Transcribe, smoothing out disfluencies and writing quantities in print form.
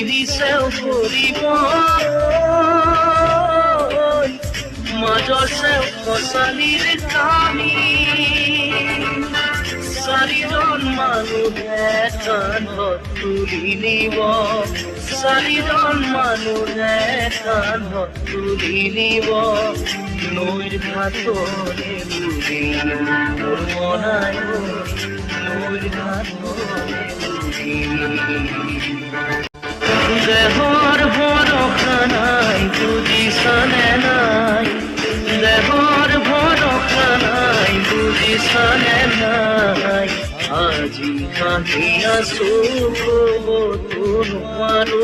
দিছেও কৰিব মাজছেও কচালীৰ কামি চাৰিজন মানুহে কান্ধত তুলি নিব চাৰিজন মানুহে কান্ধত তুলি নিব নৈৰ ঘাটৰে বুৰি মোৰ মনাই নৈৰ ঘাটৰে বুৰি দেহৰ ভৰসা নাই বুজিছানে নাই দেহৰ ভৰসা নাই বুজিছানে নাই আজি কান্দি আছো ক'বতো নোৱাৰো